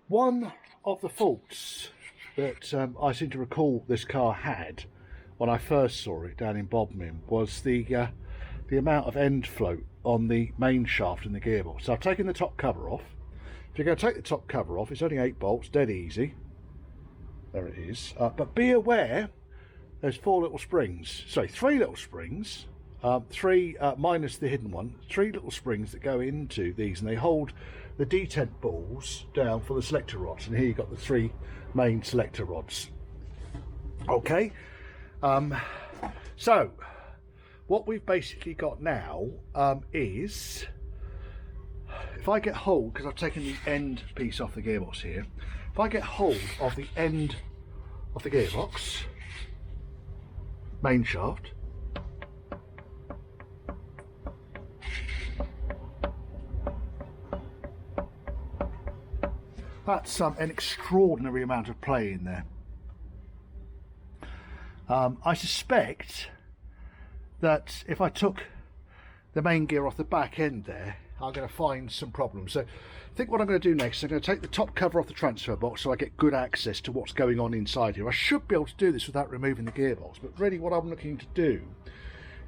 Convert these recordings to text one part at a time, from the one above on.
One of the faults that I seem to recall this car had when I first saw it down in Bodmin was the amount of end float on the main shaft in the gearbox. So I've taken the top cover off. If you're going to take the top cover off, it's only 8 bolts, dead easy. There it is. But be aware, there's 4 little springs. Sorry, 3 little springs. 3 minus the hidden one. 3 little springs that go into these, and they hold the detent balls down for the selector rods. And here you've got the 3 main selector rods. Okay. So what we've basically got now is, if I get hold, because I've taken the end piece off the gearbox here, if I get hold of the end of the gearbox, main shaft, that's an extraordinary amount of play in there. I suspect that if I took the main gear off the back end there, I'm going to find some problems. So I think what I'm going to do next is I'm going to take the top cover off the transfer box so I get good access to what's going on inside here. I should be able to do this without removing the gearbox, but really what I'm looking to do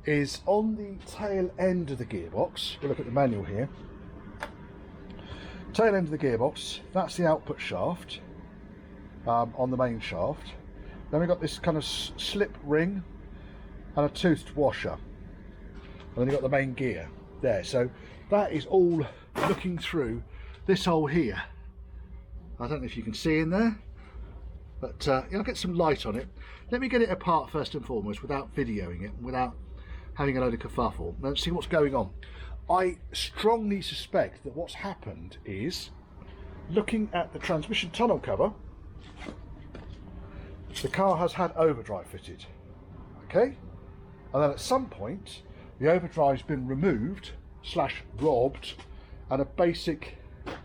is on the tail end of the gearbox, we'll look at the manual here, tail end of the gearbox, that's the output shaft on the main shaft. Then we've got this kind of slip ring and a toothed washer, and then you've got the main gear there. So that is all looking through this hole here. I don't know if you can see in there, but I'll get some light on it. Let me get it apart first and foremost without videoing it, without having a load of kerfuffle. Let's see what's going on. I strongly suspect that what's happened is, looking at the transmission tunnel cover, the car has had overdrive fitted, okay? And then at some point, the overdrive's been removed / robbed, and a basic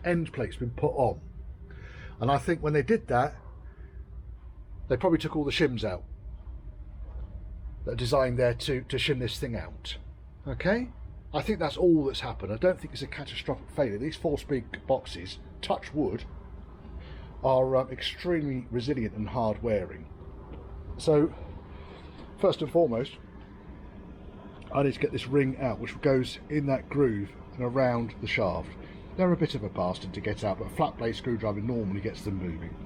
end plate's been put on. And I think when they did that, they probably took all the shims out that are designed there to shim this thing out, okay? I think that's all that's happened. I don't think it's a catastrophic failure. These 4-speed boxes, touch wood, are extremely resilient and hard wearing. So first and foremost, I need to get this ring out, which goes in that groove and around the shaft. They're a bit of a bastard to get out, but a flat blade screwdriver normally gets them moving.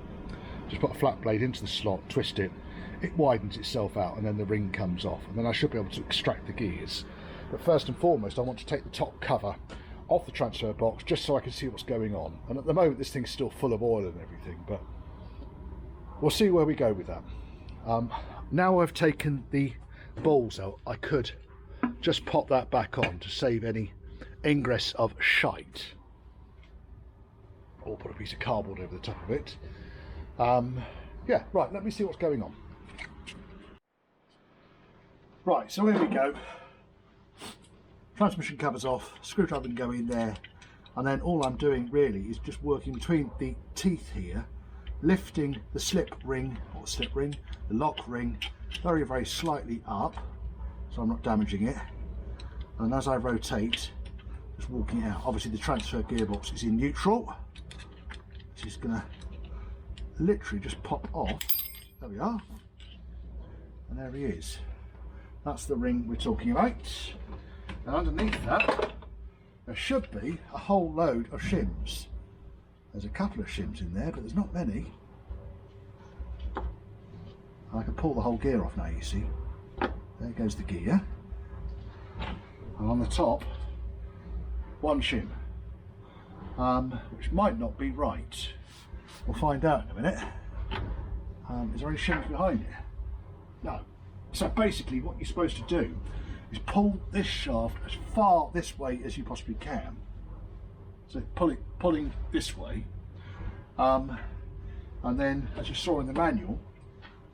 Just put a flat blade into the slot, twist it, it widens itself out, and then the ring comes off, and then I should be able to extract the gears. But first and foremost, I want to take the top cover off the transfer box just so I can see what's going on. And at the moment this thing's still full of oil and everything, but we'll see where we go with that. Now I've taken the balls out, I could just pop that back on to save any ingress of shite, or put a piece of cardboard over the top of it. Yeah, right, let me see what's going on. Right, so here we go. Transmission covers off, screwdriver can go in there, and then all I'm doing really is just working between the teeth here, lifting the slip ring, or the slip ring, the lock ring, very, very slightly up, so I'm not damaging it. And as I rotate, just walking it out. Obviously the transfer gearbox is in neutral. This is gonna literally just pop off. There we are. And there he is. That's the ring we're talking about. And underneath that, there should be a whole load of shims. There's a couple of shims in there, but there's not many. I can pull the whole gear off now, you see. There goes the gear. And on the top, one shim, which might not be right. We'll find out in a minute. Is there any shims behind it? No. So basically what you're supposed to do is pull this shaft as far this way as you possibly can. So pulling this way, and then as you saw in the manual,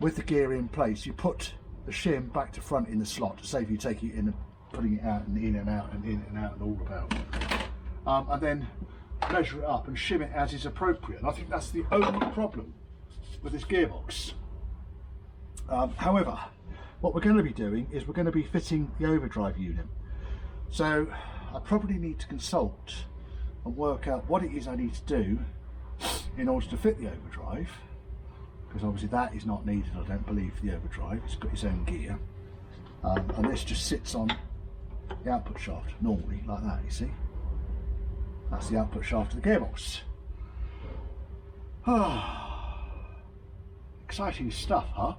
with the gear in place, you put the shim back to front in the slot to save you taking it in and putting it out and in and out and in and out and all about. And then measure it up and shim it as is appropriate. And I think that's the only problem with this gearbox. However, what we're going to be doing is we're going to be fitting the overdrive unit. So I probably need to consult and work out what it is I need to do in order to fit the overdrive, because obviously that is not needed, I don't believe, for the overdrive. It's got its own gear, and this just sits on the output shaft normally like that. You see, that's the output shaft of the gearbox. Exciting stuff, huh?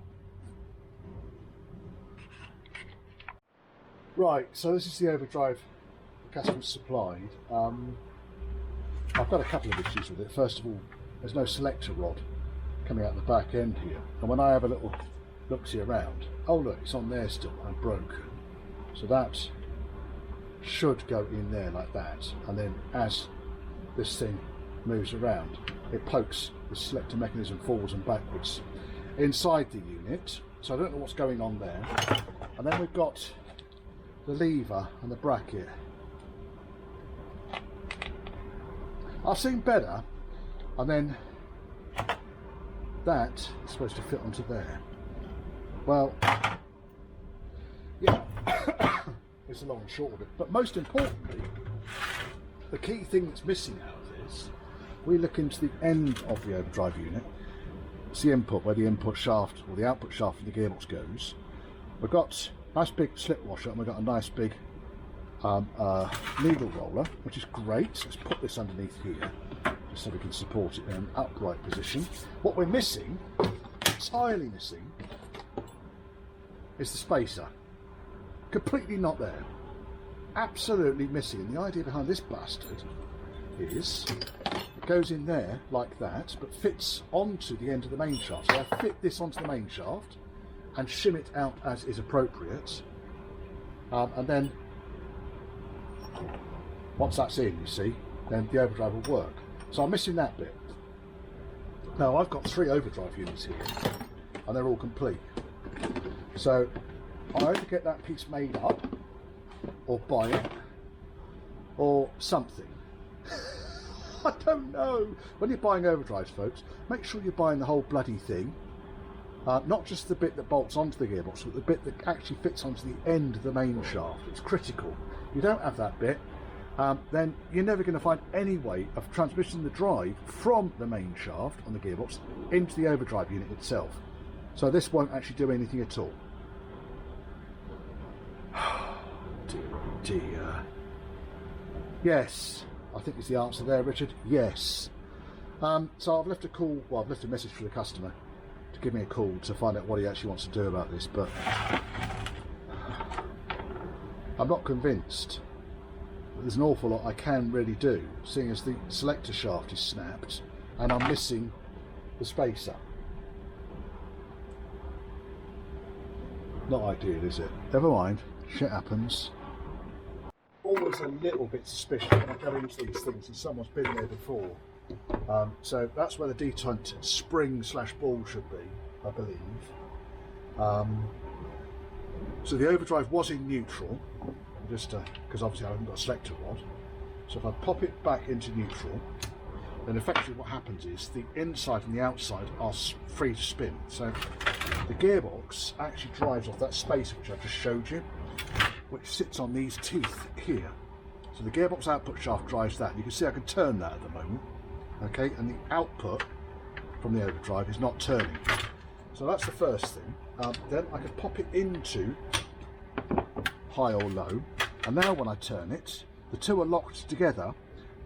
Right, so this is the overdrive the customer supplied. I've got a couple of issues with it. First of all, there's no selector rod coming out the back end here, and when I have a little look-see around, oh look, it's on there still and broken. So that should go in there like that, and then as this thing moves around, it pokes the selector mechanism forwards and backwards inside the unit. So I don't know what's going on there. And then we've got the lever and the bracket. I've seen better, and then that is supposed to fit onto there. Well, yeah, it's the long and short of it. But most importantly, the key thing that's missing out of this, we look into the end of the overdrive unit. It's the input, where the input shaft or the output shaft of the gearbox goes. We've got a nice big slip washer, and we've got a nice big needle roller, which is great. Let's put this underneath here just so we can support it in an upright position. What we're missing, entirely missing, is the spacer. Completely not there. Absolutely missing. And the idea behind this bastard is it goes in there like that, but fits onto the end of the main shaft. So I fit this onto the main shaft and shim it out as is appropriate, and then once that's in, you see, then the overdrive will work. So I'm missing that bit. Now I've got 3 overdrive units here, and they're all complete. So I either get that piece made up, or buy it, or something. I don't know. When you're buying overdrives, folks, make sure you're buying the whole bloody thing. Not just the bit that bolts onto the gearbox, but the bit that actually fits onto the end of the main shaft. It's critical. If you don't have that bit, then you're never going to find any way of transmitting the drive from the main shaft on the gearbox into the overdrive unit itself. So this won't actually do anything at all. Dear. Yes, I think is the answer there, Richard. Yes. So I've left a message for the customer to give me a call to find out what he actually wants to do about this, but I'm not convinced. There's an awful lot I can really do, seeing as the selector shaft is snapped and I'm missing the spacer. Not ideal, is it? Never mind, shit happens. Always a little bit suspicious when I go into these things and someone's been there before. So that's where the detent spring / ball should be, I believe. So the overdrive was in neutral, just because obviously I haven't got a selector rod. So if I pop it back into neutral, then effectively what happens is the inside and the outside are free to spin. So the gearbox actually drives off that spacer which I just showed you, which sits on these teeth here. So the gearbox output shaft drives that. You can see I can turn that at the moment. Okay, and the output from the overdrive is not turning. So that's the first thing. Then I can pop it into high or low, and now when I turn it, the two are locked together,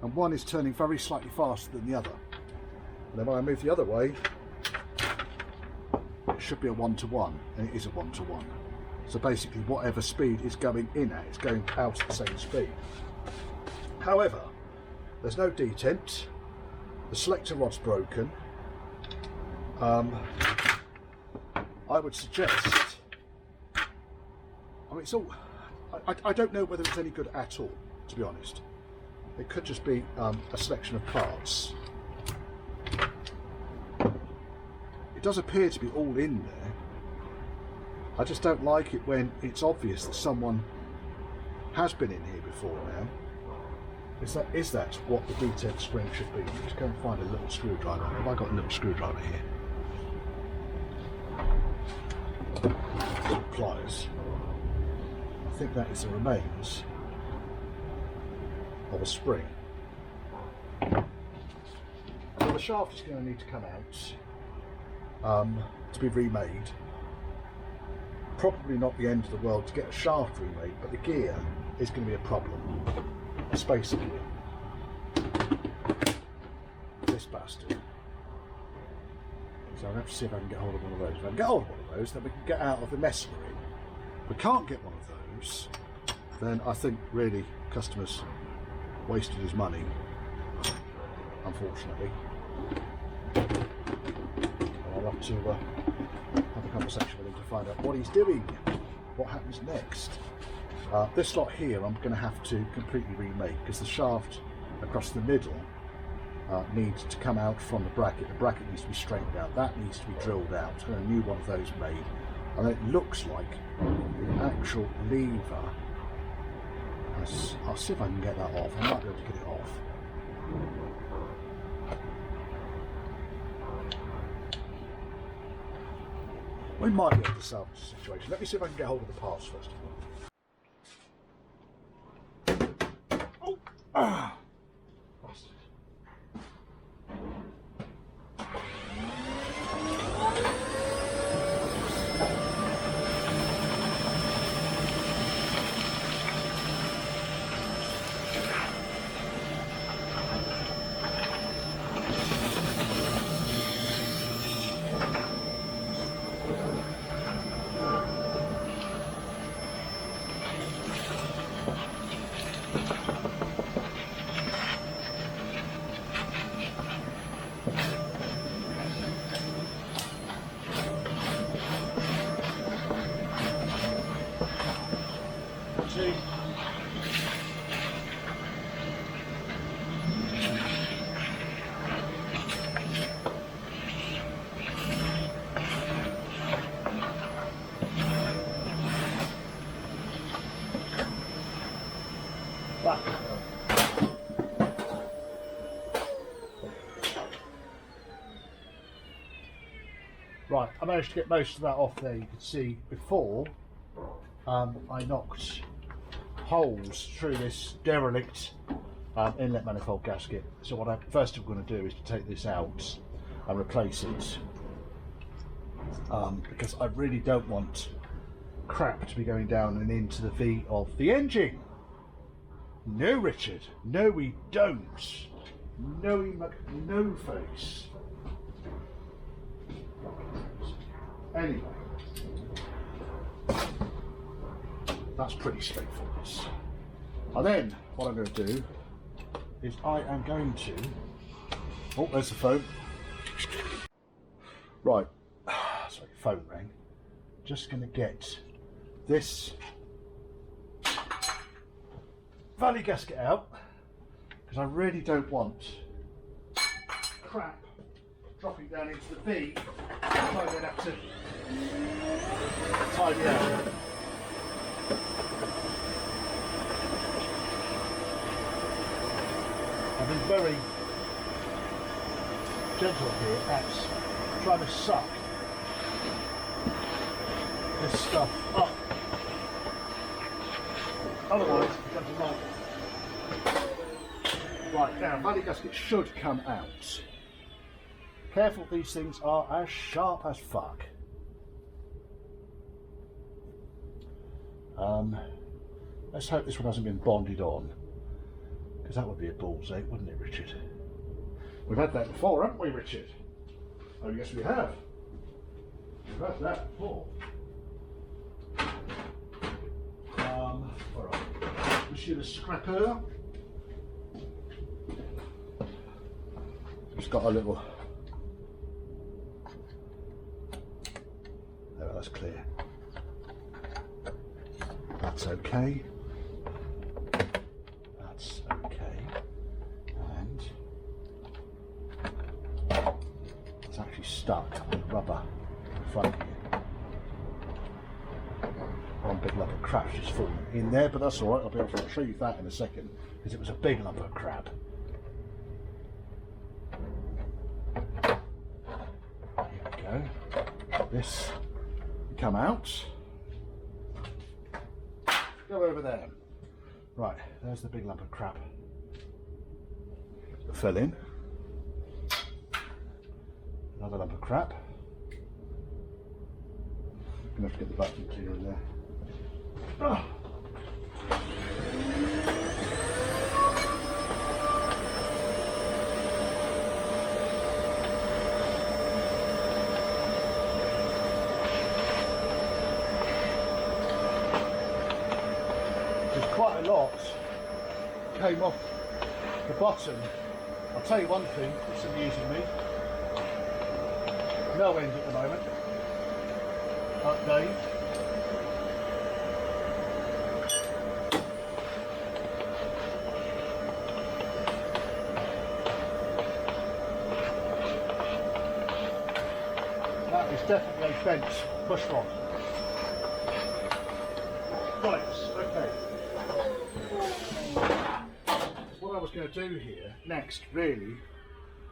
and one is turning very slightly faster than the other. And then when I move the other way, it should be a 1-to-1, and it is a 1-to-1. So basically whatever speed is going in at, it's going out at the same speed. However, there's no detent, the selector rod's broken. I would suggest, I mean, it's all, I don't know whether it's any good at all, to be honest. It could just be a selection of parts. It does appear to be all in there. I just don't like it when it's obvious that someone has been in here before now. Is that what the detent spring should be? Let's go and find a little screwdriver. Have I got a little screwdriver here? Some pliers. I think that is the remains of a spring. Have a the shaft is going to need to come out to be remade. Probably not the end of the world to get a shaft remade, but the gear is going to be a problem. The spacer gear. This bastard. So I'll have to see if I can get hold of one of those. If I can get hold of one of those, then we can get out of the mess we're in. If we can't get one of those, then I think really customers wasted his money, unfortunately. I'll have to have a conversation with him to find out what he's doing, what happens next. This lot here I'm going to have to completely remake because the shaft across the middle needs to come out from the bracket. The bracket needs to be straightened out, that needs to be drilled out, and a new one of those made. And then it looks like the actual lever, I'll see if I can get that off. I might be able to get it off. We might be able to salvage the situation. Let me see if I can get hold of the parts first of all. Oh! Ah! Bastard. Right, I managed to get most of that off there. You can see before I knocked holes through this derelict inlet manifold gasket. So what I first am going to do is to take this out and replace it because I really don't want crap to be going down and into the V of the engine. No, Richard, no we don't. No, no face. Anyway, that's pretty straightforward. And then what I'm going to do is I am going to, oh, there's the phone. Right, sorry, phone rang. Just going to get this valley gasket out because I really don't want crap dropping down into the V. I then have to tidy out. I've been very gentle here at trying to suck this stuff up. Otherwise it becomes a nightmare. Right, now valley gasket should come out. Careful, these things are as sharp as fuck. Let's hope this one hasn't been bonded on, because that would be a ball's ache, wouldn't it, Richard? We've had that before, haven't we, Richard? Oh, yes, we have. We've had that before. All right, Monsieur the Scrapper. It's got a little. There, that's clear. That's okay. That's okay. And it's actually stuck with rubber in front here. One big lump of crap's just fallen in there, but that's alright, I'll be able to retrieve that in a second, because it was a big lump of crap. Here we go. This come out. Go over there. Right, there's the big lump of crap that fell in. Another lump of crap. Gonna have to get the vacuum cleaner in there. Oh. There's quite a lot came off the bottom. I'll tell you one thing that's amusing me. No end at the moment. Update. That is definitely a bent push rod. Right, okay. What I was going to do here next really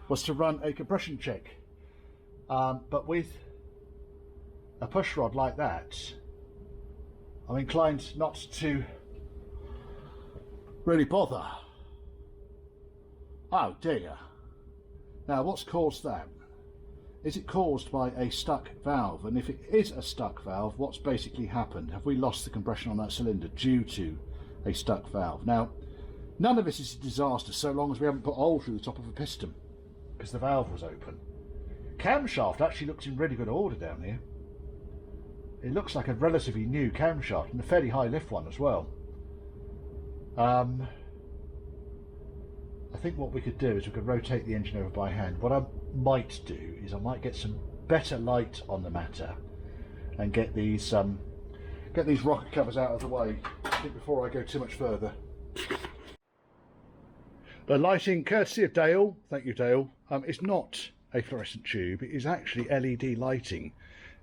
was to run a compression check, but with a push rod like that I'm inclined not to really bother. Oh dear. Now what's caused that? Is it caused by a stuck valve? And if it is a stuck valve, what's basically happened? Have we lost the compression on that cylinder due to a stuck valve? Now none of this is a disaster so long as we haven't put a hole through the top of a piston because the valve was open. Camshaft actually looks in really good order down here. It looks like a relatively new camshaft and a fairly high lift one as well. I think what we could do is we could rotate the engine over by hand. What I might do is I might get some better light on the matter and get these rocker covers out of the way, I think, before I go too much further. The lighting, courtesy of Dale, thank you Dale, it's not a fluorescent tube, it is actually LED lighting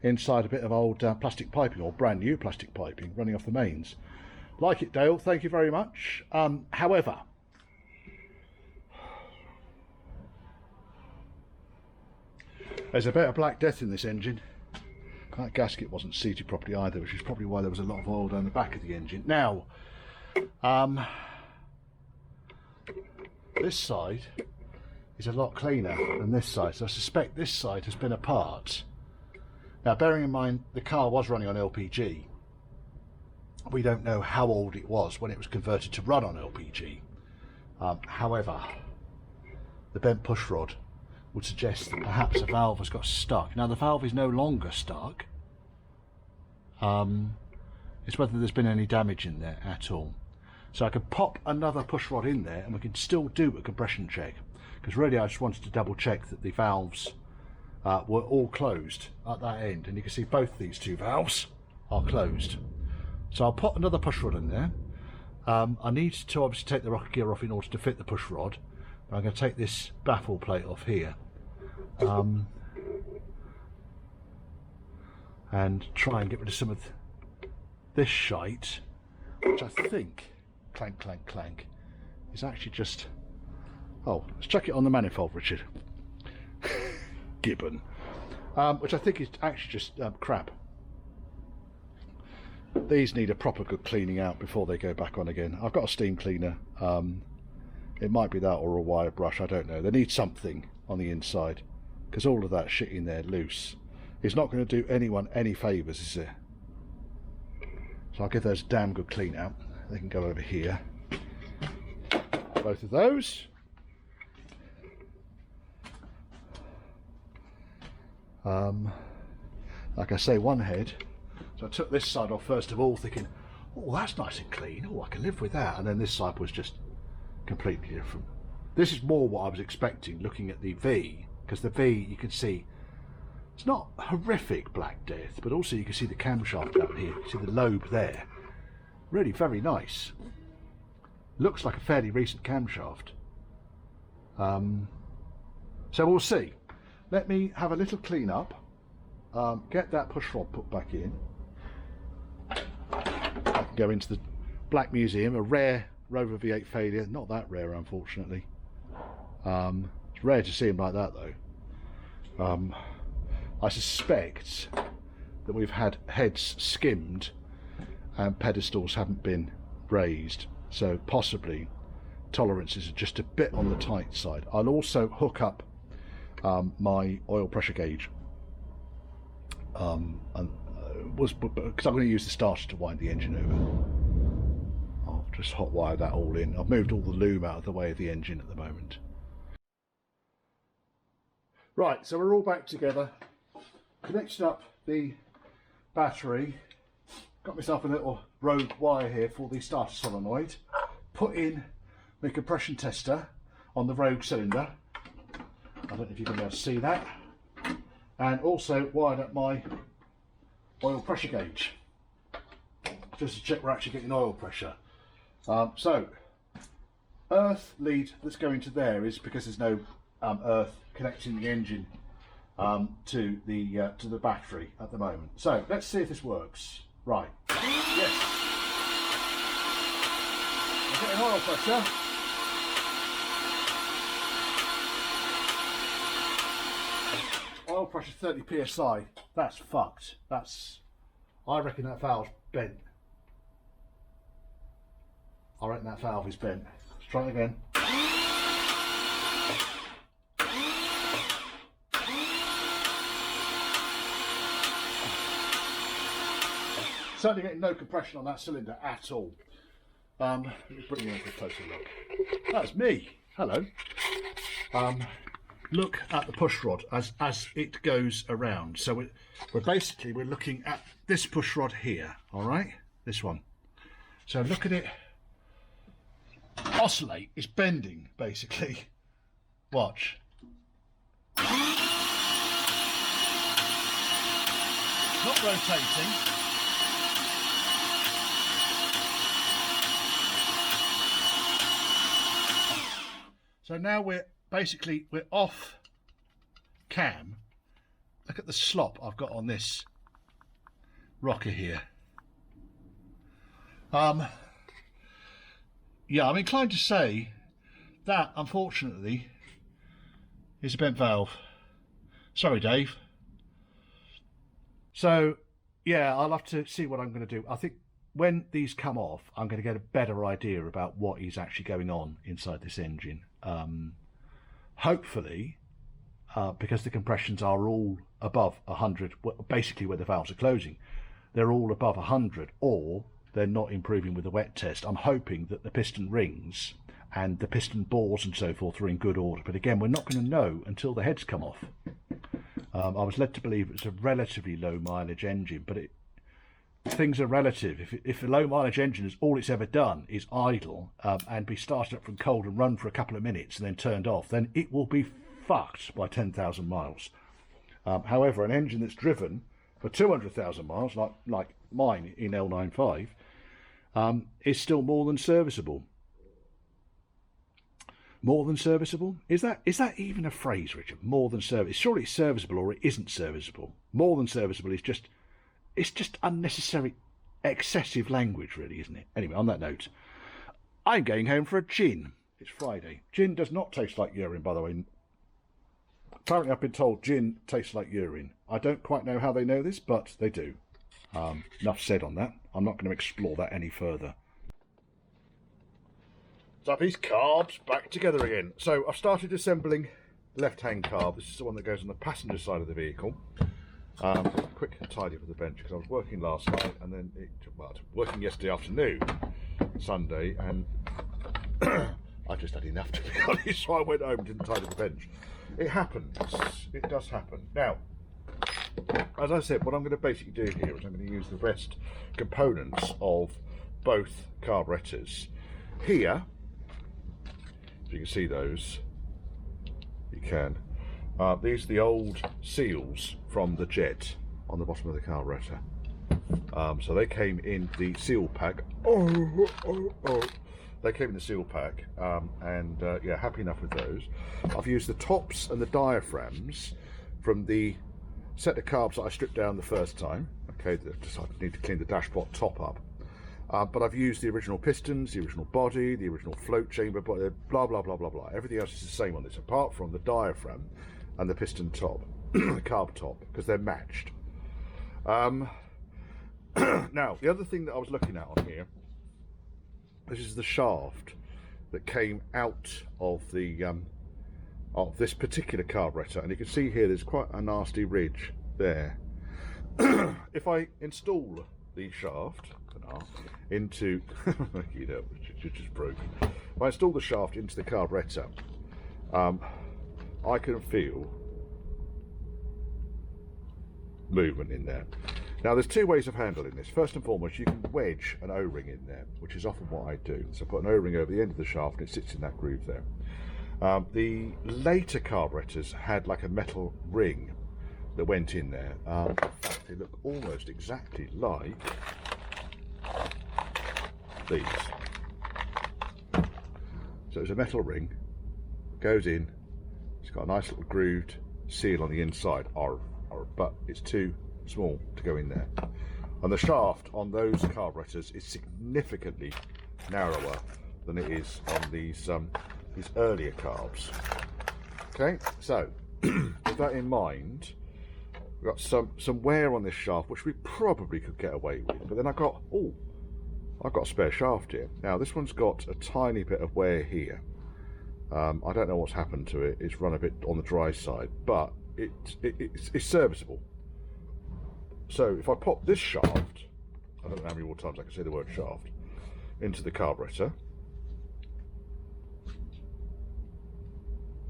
inside a bit of old plastic piping, or brand new plastic piping running off the mains. Like it Dale, thank you very much. However, there's a bit of black death in this engine. That gasket wasn't seated properly either, which is probably why there was a lot of oil down the back of the engine. Now, this side is a lot cleaner than this side, so I suspect this side has been apart. Now bearing in mind the car was running on LPG, we don't know how old it was when it was converted to run on LPG. However, the bent push rod would suggest that perhaps a valve has got stuck. Now the valve is no longer stuck, it's whether there's been any damage in there at all. So I could pop another push rod in there and we can still do a compression check, because really I just wanted to double check that the valves were all closed at that end, and you can see both these two valves are closed. So I'll put another push rod in there. I need to obviously take the rocker gear off in order to fit the push rod, but I'm going to take this baffle plate off here and try and get rid of some of this shite, which I think, clank clank clank, is actually just, oh, let's chuck it on the manifold, Richard. Gibbon, which I think is actually just crap. These need a proper good cleaning out before they go back on again. I've got a steam cleaner, it might be that or a wire brush, I don't know. They need something on the inside, because all of that shit in there loose is not going to do anyone any favours, is it? So I'll give those a damn good clean out. They can go over here, both of those. Like I say, one head, so I took this side off first of all thinking, oh that's nice and clean, oh I can live with that, and then this side was just completely different. This is more what I was expecting looking at the V, because the V you can see it's not horrific black death, but also you can see the camshaft down here, you can see the lobe there, really very nice, looks like a fairly recent camshaft. So we'll see. Let me have a little clean up, get that push rod put back in. I can go into the Black Museum, a rare Rover V8 failure, not that rare unfortunately. It's rare to see them like that though. I suspect that we've had heads skimmed and pedestals haven't been raised, so possibly tolerances are just a bit on the tight side. I'll also hook up my oil pressure gauge, and was because I'm going to use the starter to wind the engine over. I'll just hot wire that all in. I've moved all the loom out of the way of the engine at the moment. Right, so we're all back together. Connected up the battery. Got myself a little rogue wire here for the starter solenoid. Put in my compression tester on the rogue cylinder. I don't know if you can be able to see that. And also wired up my oil pressure gauge, just to check we're actually getting oil pressure. So, earth lead that's going to there is because there's no earth connecting the engine to the battery at the moment. So let's see if this works. Right. Yes. We're getting oil pressure. Oil pressure 30 psi. That's fucked. I reckon that valve's bent. I reckon that valve is bent. Let's try it again. Certainly getting no compression on that cylinder at all. Let me bring you in for a closer look. That's me. Hello. Look at the push rod as it goes around. So we're looking at this push rod here. All right, this one. So look at it oscillate. It's bending basically. Watch. Not rotating. So now we're off cam. Look at the slop I've got on this rocker here. Yeah, I'm inclined to say that, unfortunately, is a bent valve. Sorry, Dave. So, yeah, I'll have to see what I'm going to do. I think when these come off, I'm going to get a better idea about what is actually going on inside this engine. Hopefully, because the compressions are all above 100, basically where the valves are closing, they're all above 100, or they're not improving with the wet test. I'm hoping that the piston rings and the piston bores and so forth are in good order. But again, we're not going to know until the heads come off. I was led to believe it's a relatively low mileage engine, but things are relative. If a low mileage engine is all it's ever done is idle and be started up from cold and run for a couple of minutes and then turned off, then it will be fucked by 10,000 miles. However, an engine that's driven for 200,000 miles, like mine in L95, is still more than serviceable. More than serviceable? Is that even a phrase, Richard? More than serviceable? Surely it's serviceable or it isn't serviceable. More than serviceable is just, it's just unnecessary, excessive language, really, isn't it? Anyway, on that note, I'm going home for a gin. It's Friday. Gin does not taste like urine, by the way. Apparently, I've been told gin tastes like urine. I don't quite know how they know this, but they do. Enough said on that. I'm not going to explore that any further. So these carbs back together again. So I've started assembling the left-hand carb. This is the one that goes on the passenger side of the vehicle. Quick and tidy for the bench because I was working last night and then working yesterday afternoon, Sunday, and I just had enough, to be honest. So I went home and didn't tidy the bench. It happens. It does happen. Now, as I said, what I'm going to basically do here is I'm going to use the rest components of both carburetors. Here, if you can see those, you can. These are the old seals from the jet on the bottom of the carburetor. So they came in the seal pack. They came in the seal pack, yeah, happy enough with those. I've used the tops and the diaphragms from the set of carbs that I stripped down the first time. Okay, just I need to clean the dashboard top up. But I've used the original pistons, the original body, the original float chamber, blah, blah, blah, blah, blah. Everything else is the same on this, apart from the diaphragm and the piston top, the carb top, because they're matched. Now, the other thing that I was looking at on here, this is the shaft that came out of the of this particular carburetor, and you can see here there's quite a nasty ridge there. If I install the shaft into you know, which is broken. If I install the shaft into the carburetor, I can feel movement in there. Now there's two ways of handling this. First and foremost, you can wedge an O-ring in there, which is often what I do. So I put an O-ring over the end of the shaft and it sits in that groove there. The later carburetors had like a metal ring that went in there. In fact, they look almost exactly like these. So it's a metal ring, goes in, it's got a nice little grooved seal on the inside, but it's too small to go in there. And the shaft on those carburetors is significantly narrower than it is on these earlier carbs. Okay, so with that in mind, we've got some wear on this shaft, which we probably could get away with. But then I've got a spare shaft here. Now this one's got a tiny bit of wear here. I don't know what's happened to it. It's run a bit on the dry side, but it's serviceable. So if I pop this shaft, I don't know how many more times I can say the word shaft, into the carburetor,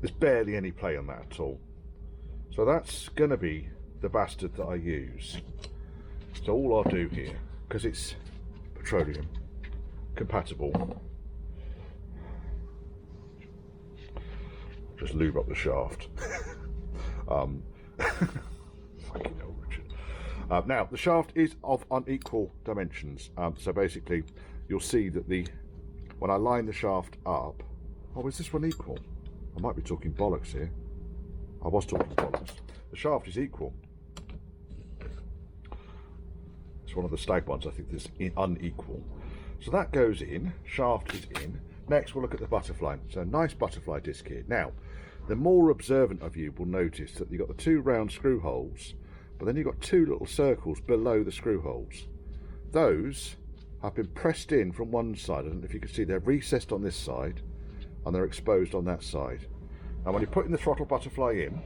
there's barely any play on that at all. So that's going to be the bastard that I use. So all I'll do here, because it's petroleum compatible, just lube up the shaft. Fucking hell, Richard. Now the shaft is of unequal dimensions, so basically you'll see that when I line the shaft up, oh, is this one equal? I might be talking bollocks here. I was talking bollocks. The shaft is equal. It's one of the stag ones I think that's unequal. So that goes in, shaft is in. Next we'll look at the butterfly. So nice butterfly disc here. Now, the more observant of you will notice that you've got the two round screw holes, but then you've got two little circles below the screw holes. Those have been pressed in from one side. I don't know if you can see, they're recessed on this side and they're exposed on that side. And when you're putting the throttle butterfly in,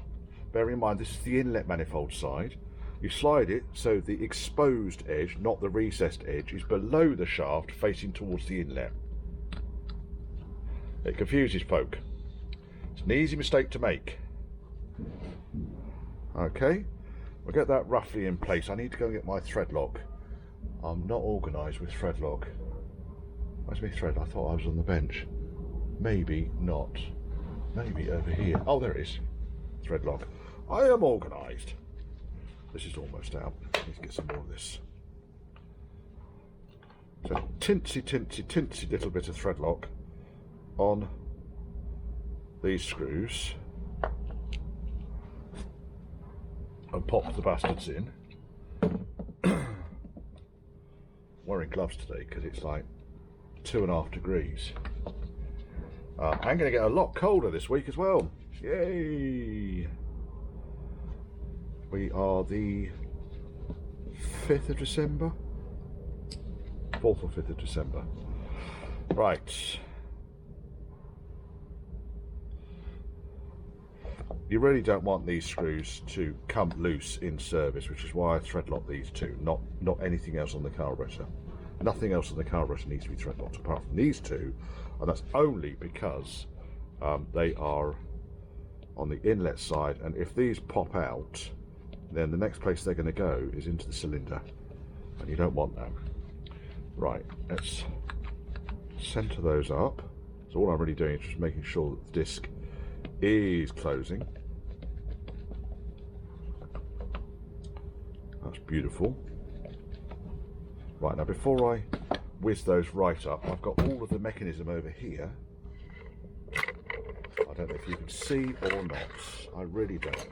bear in mind this is the inlet manifold side, you slide it so the exposed edge, not the recessed edge, is below the shaft facing towards the inlet. It confuses folk. It's an easy mistake to make. Okay, we'll get that roughly in place. I need to go and get my thread lock. I'm not organised with thread lock. Where's my thread? I thought I was on the bench. Maybe not. Maybe over here. Oh, there it is. Thread lock. I am organised. This is almost out. Let's get some more of this. So tinsy little bit of thread lock on these screws and pop the bastards in. Wearing gloves today because it's like 2.5 degrees. I'm going to get a lot colder this week as well. Yay! We are the 5th of December? 4th or 5th of December. Right. You really don't want these screws to come loose in service, which is why I thread lock these two, not anything else on the carburetor. Nothing else on the carburetor needs to be thread locked apart from these two, and that's only because they are on the inlet side, and if these pop out, then the next place they're going to go is into the cylinder, and you don't want that. Right, let's center those up. So all I'm really doing is just making sure that the disc is closing. That's beautiful. Right, now before I whiz those right up, I've got all of the mechanism over here. I don't know if you can see or not. I really don't.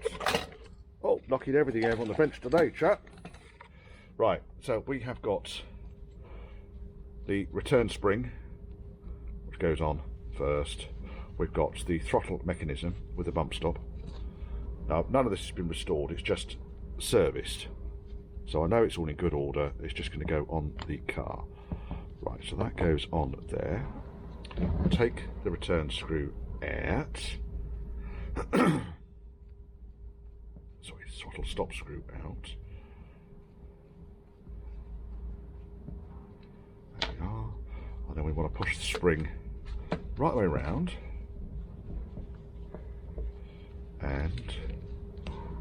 Oh, knocking everything over on the bench today, chap. Right, so we have got the return spring, which goes on first. We've got the throttle mechanism with the bump stop. Now, none of this has been restored, it's just serviced. So I know it's all in good order, it's just going to go on the car. Right, so that goes on there. Take the return screw out. Sorry, throttle stop screw out. There we are. And then we want to push the spring right the way around. And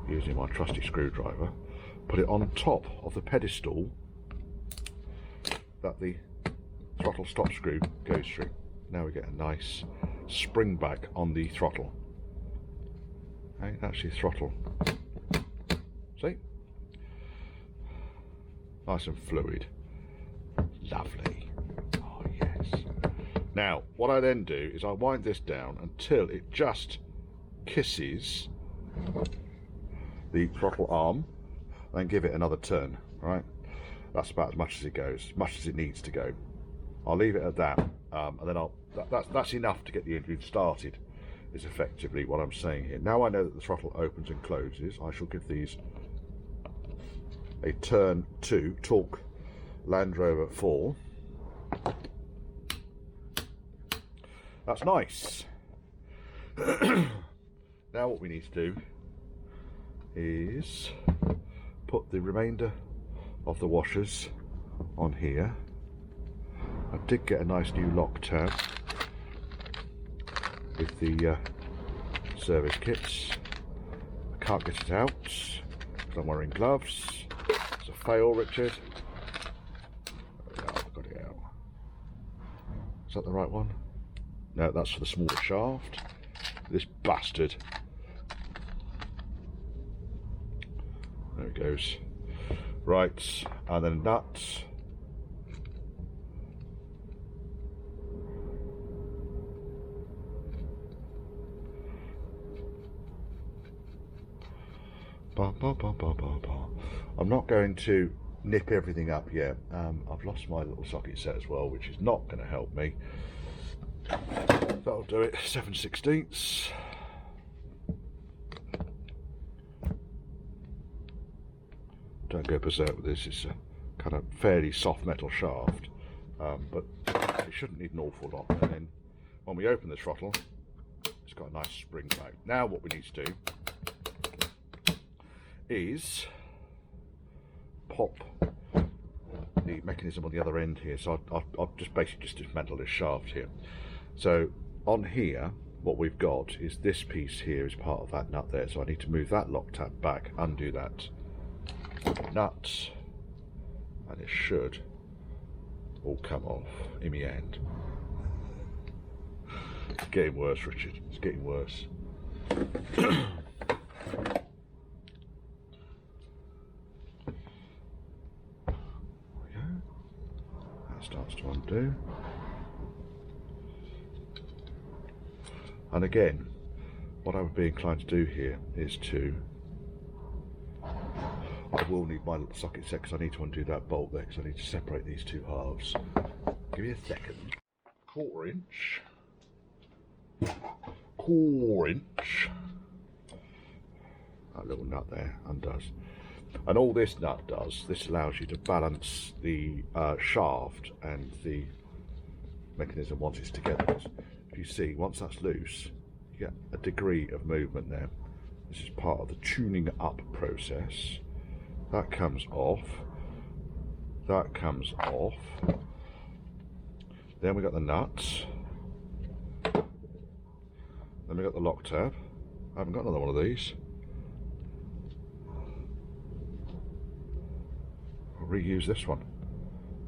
using my trusty screwdriver, put it on top of the pedestal that the throttle stop screw goes through. Now we get a nice spring back on the throttle. Okay, that's your throttle. See? Nice and fluid. Lovely. Oh yes. Now, what I then do is I wind this down until it just kisses the throttle arm, and give it another turn, right? That's about as much as it goes, as much as it needs to go. I'll leave it at that, and then that's enough to get the engine started, is effectively what I'm saying here. Now I know that the throttle opens and closes, I shall give these a turn 2 torque Land Rover 4. That's nice. Now what we need to do is put the remainder of the washers on here. I did get a nice new lock tab with the service kits. I can't get it out because I'm wearing gloves. It's a fail, Richard. I've got it out. Is that the right one? No, that's for the smaller shaft. This bastard. There it goes. Right, and then nuts. I'm not going to nip everything up yet. I've lost my little socket set as well, which is not going to help me. That'll do it. 7/16. Don't go berserk with this. It's a kind of fairly soft metal shaft, but it shouldn't need an awful lot. And then when we open the throttle, it's got a nice spring back. Now what we need to do is pop the mechanism on the other end here. So I'll just basically just dismantle this shaft here. So on here, what we've got is this piece here is part of that nut there. So I need to move that lock tab back, undo that nut, and it should all come off in the end. It's getting worse, Richard. It's getting worse. Starts to undo, and again what I would be inclined to do here is I will need my little socket set because I need to undo that bolt there because I need to separate these two halves. Give me a second. Quarter inch, that little nut there undoes. And all this nut does, this allows you to balance the shaft and the mechanism once it's together. If you see, once that's loose, you get a degree of movement there. This is part of the tuning up process. That comes off. That comes off. Then we got the nuts. Then we got the lock tab. I haven't got another one of these. Reuse this one.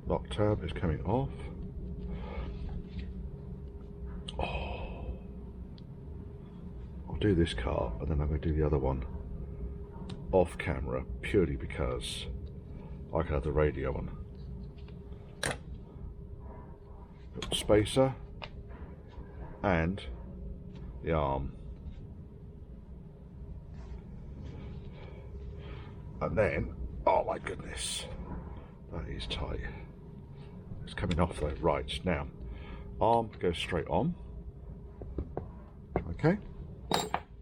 Lock tab is coming off. Oh, I'll do this car and then I'm going to do the other one off camera purely because I can have the radio on. Spacer and the arm, and then, oh my goodness, that is tight. It's coming off though. Right, now arm goes straight on, okay,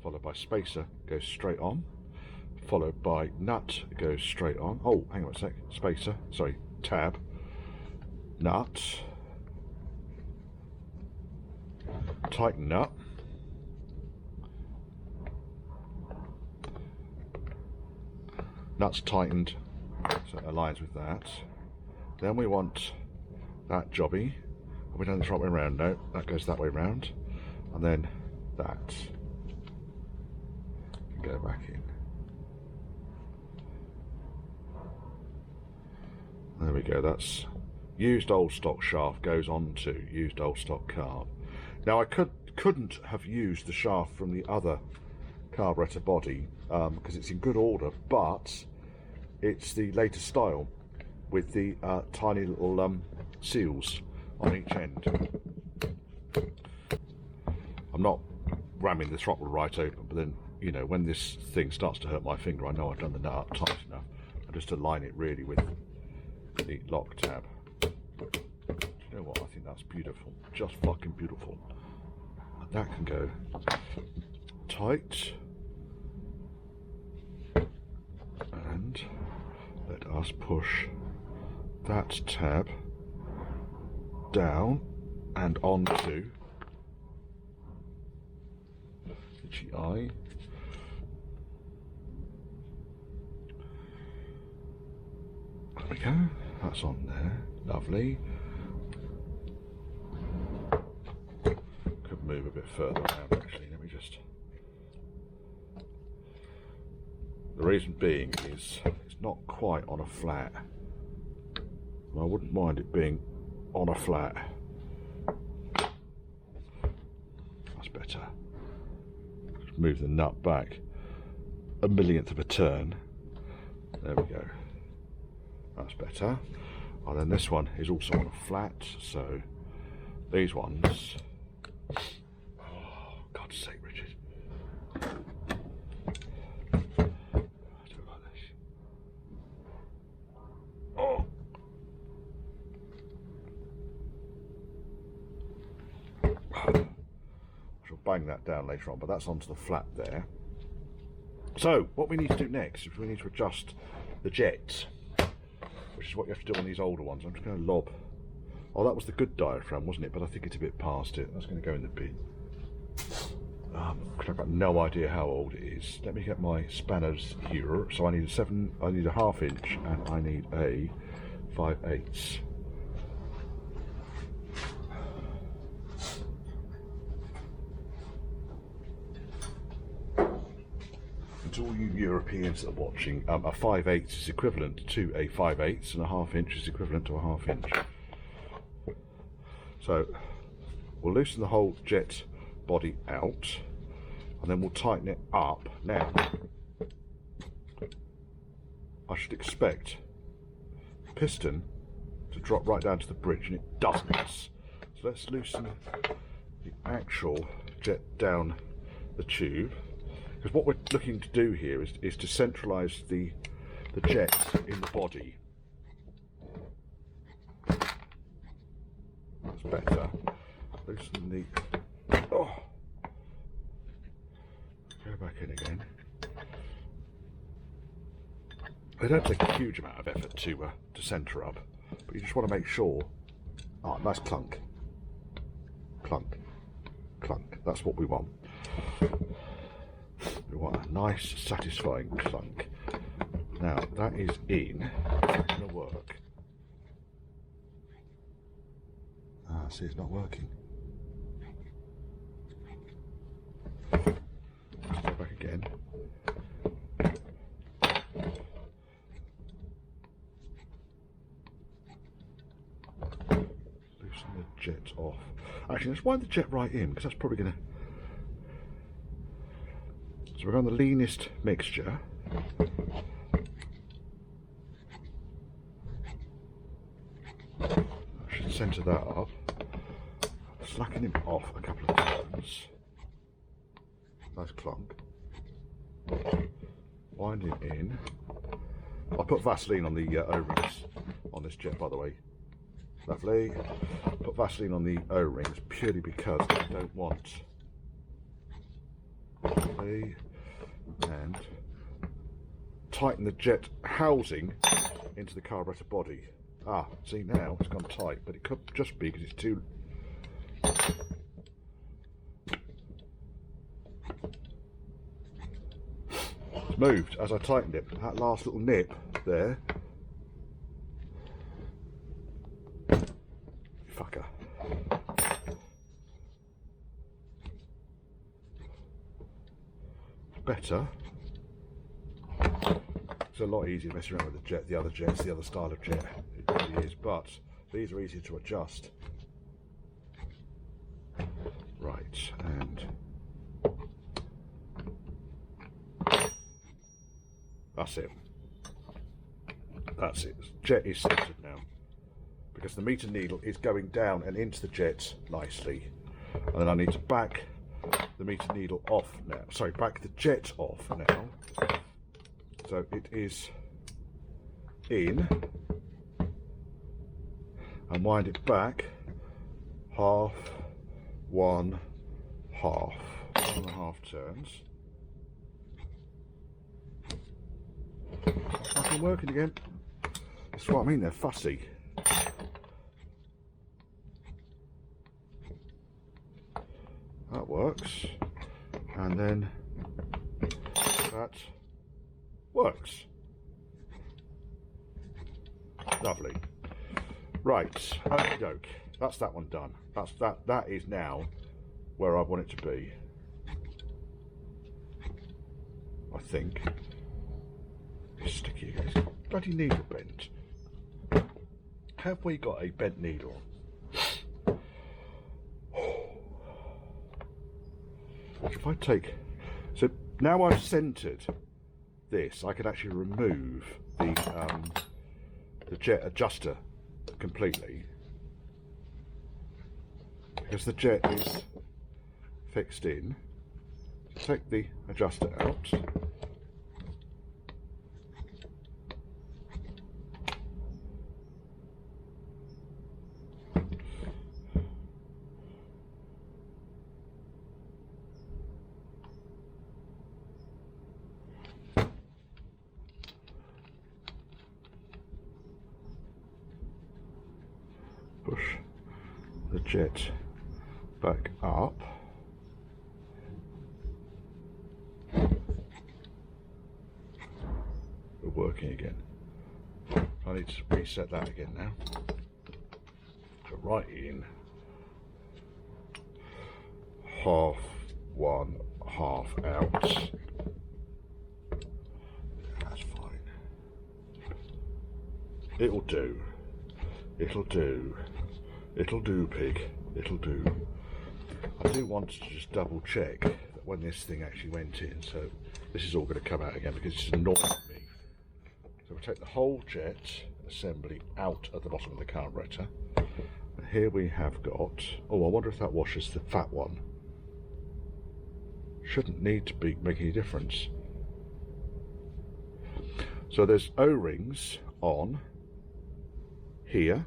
followed by spacer goes straight on, followed by nut goes straight on. Oh, hang on a sec. Spacer, sorry, tab, nut, tighten up, nuts tightened so it aligns with that. Then we want that jobby. Have we done this right way around? No, that goes that way round. And then that. Go back in. There we go, that's used old stock shaft goes on to used old stock carb. Now I couldn't have used the shaft from the other carburetor body because it's in good order, but it's the latest style with the tiny little seals on each end. I'm not ramming the throttle right open, but then, you know, when this thing starts to hurt my finger, I know I've done the nut up tight enough. I just align it really with the lock tab. You know what, I think that's beautiful, just fucking beautiful. And that can go tight, and let us push that tab down and onto the GI. There we go, that's on there, lovely. Could move a bit further around actually, let me just... The reason being is it's not quite on a flat. And I wouldn't mind it being on a flat. That's better. Just move the nut back a millionth of a turn. There we go. That's better. And then this one is also on a flat, so these ones... Oh, God's sake, Richard. I do it like this. Oh! I shall bang that down later on, but that's onto the flat there. So, what we need to do next is we need to adjust the jets, which is what you have to do on these older ones. I'm just going to lob... Oh, that was the good diaphragm, wasn't it? But I think it's a bit past it. That's going to go in the bin. Because I've got no idea how old it is. Let me get my spanners here. So I need I need a 1/2 inch, and I need a 5/8. To all you Europeans that are watching, a 5/8 is equivalent to a 5/8, and a 1/2 inch is equivalent to a 1/2 inch. So we'll loosen the whole jet body out, and then we'll tighten it up. Now, I should expect the piston to drop right down to the bridge, and it doesn't. So let's loosen the actual jet down the tube. Because what we're looking to do here is to centralise the jet in the body. That's better. Loosen the... Oh! Go back in again. They don't take a huge amount of effort to centre up, but you just want to make sure... Oh, nice clunk. Clunk. Clunk. That's what we want. We want a nice, satisfying clunk. Now, that is in. It's going to work. Ah, see, it's not working. Let's go back again. Loosen the jet off. Actually, let's wind the jet right in, because that's probably going to... So we're on the leanest mixture. I should centre that up. Slacken him off a couple of times. Nice clunk. Wind him in. I put Vaseline on the O-rings on this jet, by the way. Lovely. Put Vaseline on the O-rings purely because I don't want... Lovely. And tighten the jet housing into the carburetor body. Ah, see, now it's gone tight, but it could just be because it's too... It's moved as I tightened it. That last little nip there. Fucker. Better. It's a lot easier messing around with the jet, the other jets, the other style of jet. It really is, but these are easier to adjust. Right, and that's it. That's it. Jet is centered now because the meter needle is going down and into the jet nicely. And then I need to back the meter needle off now. Sorry, back the jet off now. So it is in and wind it back half, 1, half, 1.5 turns. Fucking working again. That's what I mean, they're fussy. That works. And then that works. Lovely. Right, okie doke. That's that one done. That is now where I want it to be. I think. It's sticky again. Bloody needle bent. Have we got a bent needle? If I take, so now I've centered this, I can actually remove the jet adjuster completely because the jet is fixed in. Take the adjuster out. Push the jet back up. We're working again. I need to reset that again now. So right in. Half, 1, half out. That's fine. It'll do. It'll do. It'll do, pig. It'll do. I do want to just double check that when this thing actually went in, so this is all going to come out again because it's annoying me. So we'll take the whole jet assembly out at the bottom of the carburetor. And here we have got, oh, I wonder if that washes the fat one. Shouldn't need to be make any difference. So there's O-rings on here.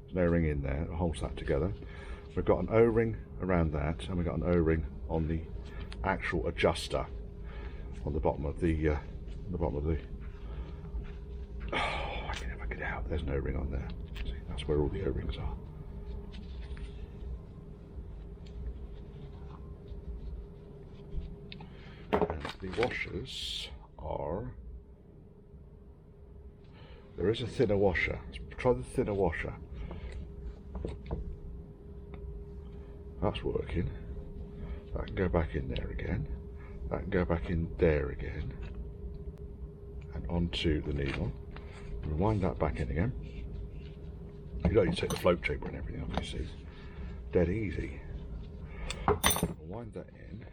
There's an O-ring in there that holds that together. We've got an O-ring around that, and we've got an O-ring on the actual adjuster on the bottom of the oh, I can never get it out. There's an O-ring on there. See, that's where all the O-rings are. And the washers are, there is a thinner washer. Let's try the thinner washer. That's working. That can go back in there again. That can go back in there again. And onto the needle. Rewind that back in again. You don't need to take the float chamber and everything off, you see. Dead easy. Wind that in.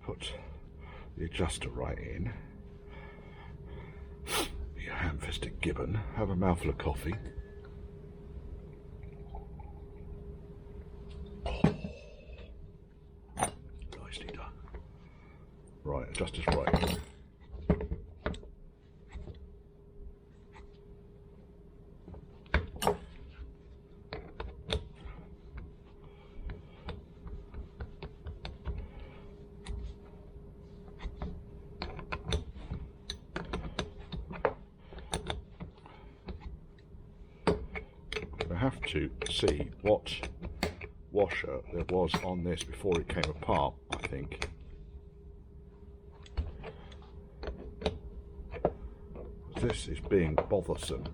Put the adjuster right in. Your ham-fisted gibbon. Have a mouthful of coffee. Nicely done. Right, adjuster's right. Have to see what washer there was on this before it came apart, I think. This is being bothersome.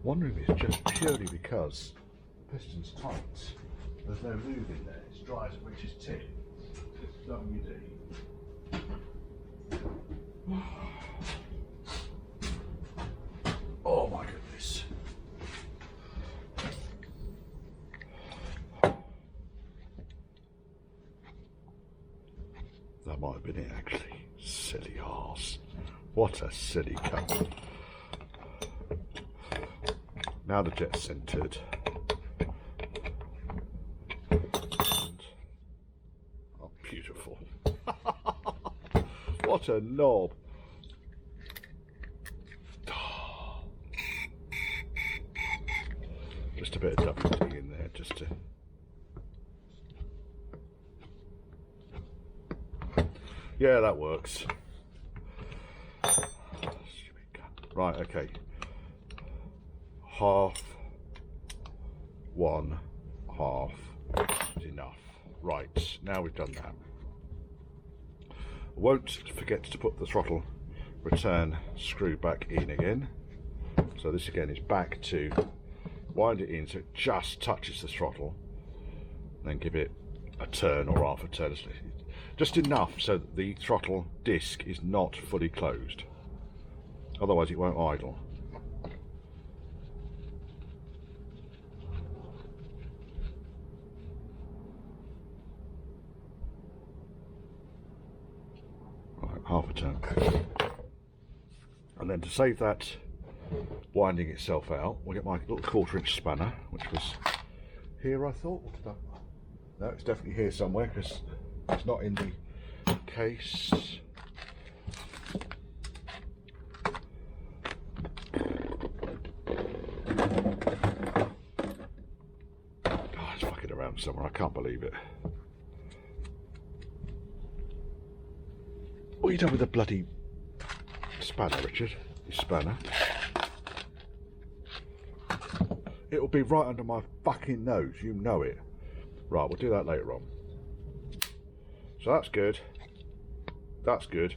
Wondering if it's just purely because the piston's tight. There's no lube in there. It's dry as a witch's tit. It's WD. Oh my goodness. That might have been it actually. Silly arse. What a silly couple. Now the jet's centred. Oh, beautiful. What a knob. Just a bit of WD in there, just to... Yeah, that works. Right, okay. Half, one, half is enough. Right, now we've done that. Won't forget to put the throttle return screw back in again. So this again is back to wind it in so it just touches the throttle, then give it a turn or half a turn, just enough so that the throttle disc is not fully closed, otherwise it won't idle. Right, half a turn, and then to save that winding itself out, we'll get my little 1/4 inch spanner, which was here I thought. No, it's definitely here somewhere because it's not in the case. Oh, it's fucking around somewhere, I can't believe it. What are you done with the bloody spanner, Richard? Your spanner. It'll be right under my fucking nose, you know it. Right, we'll do that later on. So that's good. That's good.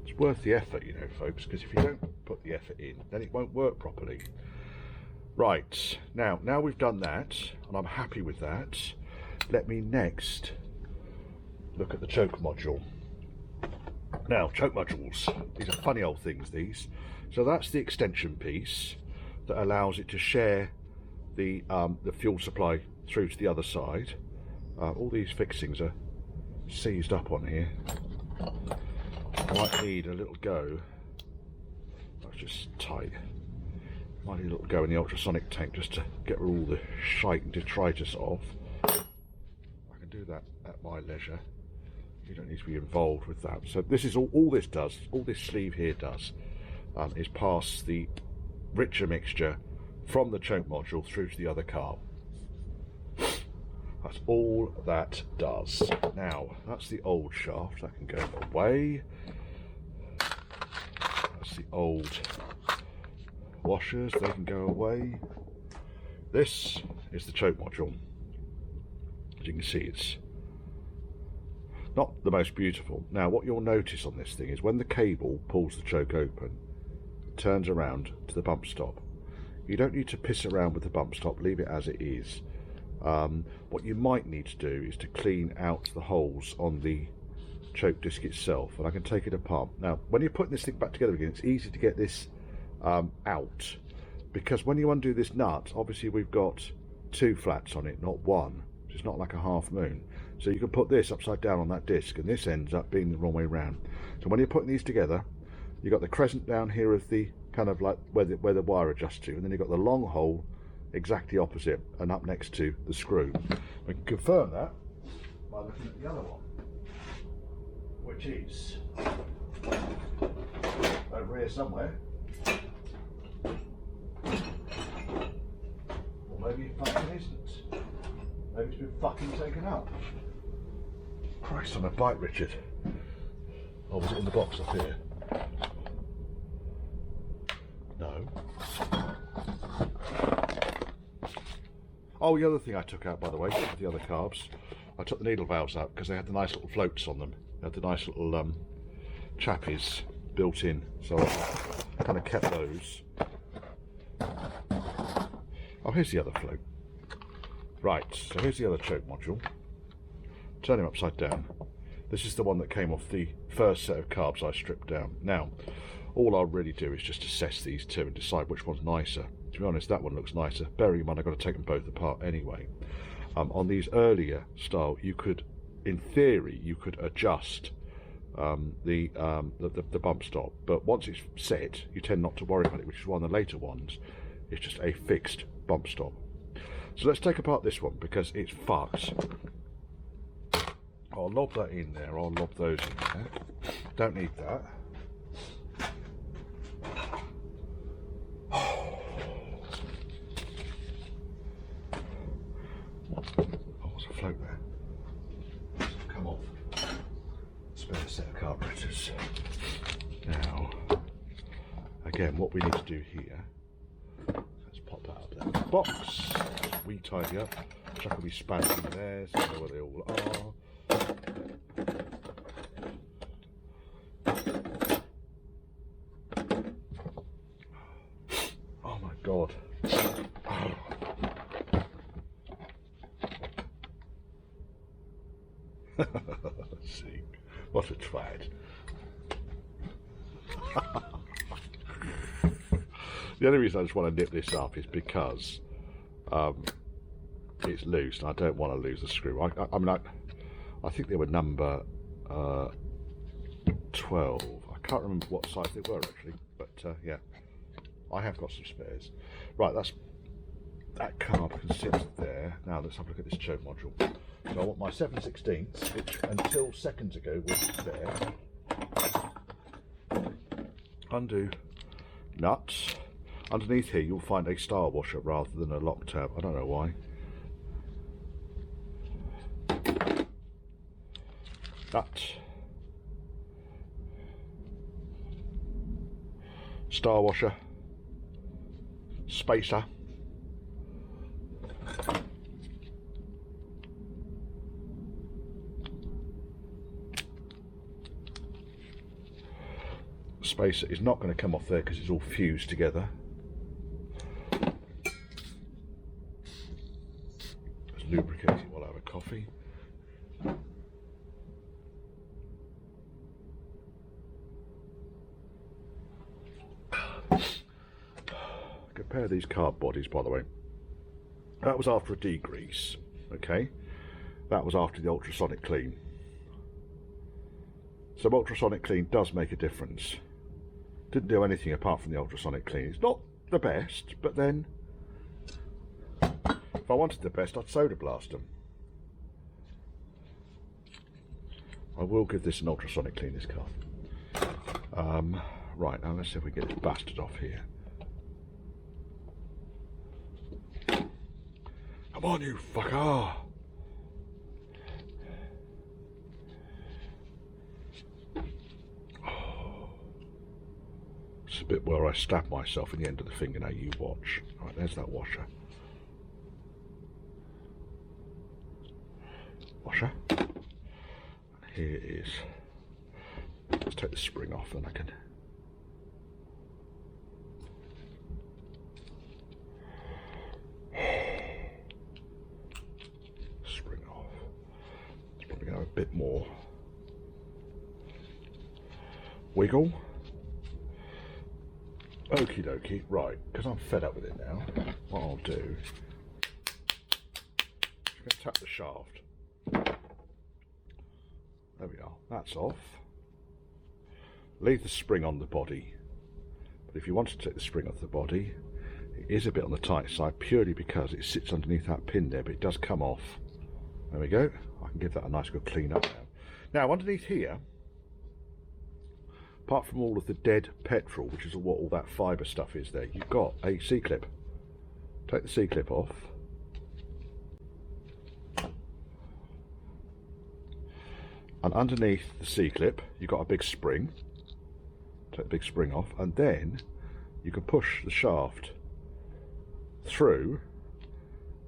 It's worth the effort, you know, folks, because if you don't put the effort in, then it won't work properly. Right, now we've done that, and I'm happy with that. Let me next look at the choke module. Now, choke modules, these are funny old things, these. So that's the extension piece that allows it to share the fuel supply through to the other side. All these fixings are seized up on here. Might need a little go. That's just tight. Might need a little go in the ultrasonic tank just to get all the shite and detritus off. I can do that at my leisure. You don't need to be involved with that. So this is all this does, all this sleeve here does, is pass the richer mixture from the choke module through to the other carb. That's all that does. Now, that's the old shaft, that can go away. That's the old washers, they can go away. This is the choke module. As you can see, it's not the most beautiful. Now what you'll notice on this thing is when the cable pulls the choke open, it turns around to the bump stop. You don't need to piss around with the bump stop, leave it as it is. What you might need to do is to clean out the holes on the choke disc itself, and I can take it apart. Now when you're putting this thing back together again, it's easy to get this out, because when you undo this nut, obviously we've got 2 flats on it, not 1. It's not like a half moon. So you can put this upside down on that disc, and this ends up being the wrong way around. So when you're putting these together, you've got the crescent down here of the kind of like where the wire adjusts to, and then you've got the long hole exactly opposite and up next to the screw. We can confirm that by looking at the other one, which is over here somewhere. Or maybe it fucking isn't. Maybe it's been fucking taken up. Christ on a bike, Richard. Or was it in the box up here? No. Oh, the other thing I took out, by the way, the other carbs, I took the needle valves out because they had the nice little floats on them. They had the nice little chappies built in, so I kind of kept those. Oh, here's the other float. Right, so here's the other choke module. Turn him upside down. This is the one that came off the first set of carbs I stripped down. Now, all I'll really do is just assess these two and decide which one's nicer. To be honest, that one looks nicer. Bearing in mind I've got to take them both apart anyway. On these earlier style, you could, in theory, you could adjust the bump stop, but once it's set, you tend not to worry about it, which is why on the later ones, it's just a fixed bump stop. So let's take apart this one because it's fucked. I'll lob that in there. I'll lob those in there. Don't need that. Oh, what's a float there? Come off. Spare set of carburetors. Now, again, what we need to do here, let's pop that up there in the box. We tidy up. Chuck all these spans in there, so I know where they all are. Oh my god. Oh. See, what a twat. The only reason I just want to nip this up is because it's loose and I don't want to lose the screw. I mean, I think they were number 12. I can't remember what size they were actually, but yeah, I have got some spares. Right, that carb can sit there. Now let's have a look at this choke module. So I want my 7/16, which until seconds ago was there. Undo nuts. Underneath here you'll find a star washer rather than a lock tab. I don't know why. Nut. Star washer. Spacer. Spacer is not going to come off there because it's all fused together. Let's lubricate it while I have a coffee. Compare these carb bodies, by the way. That was after a degrease, okay? That was after the ultrasonic clean. So ultrasonic clean does make a difference. Didn't do anything apart from the ultrasonic clean. It's not the best, but then if I wanted the best, I'd soda blast them. I will give this an ultrasonic clean, this car. Right, now let's see if we get this bastard off here. Come on, you fucker! It's a bit where I stab myself in the end of the fingernail, you watch. Right, there's that washer. Washer. And here it is. Let's take the spring off and I can... Spring off. It's probably going to have a bit more wiggle. Okie dokie, right, because I'm fed up with it now, what I'll do is I'm going to tap the shaft. There we are, that's off. Leave the spring on the body, but if you want to take the spring off the body, it is a bit on the tight side purely because it sits underneath that pin there, but it does come off. There we go, I can give that a nice good clean up now. Now underneath here, apart from all of the dead petrol, which is what all that fibre stuff is there, you've got a C-clip. Take the C-clip off. And underneath the C-clip, you've got a big spring. Take the big spring off. And then you can push the shaft through.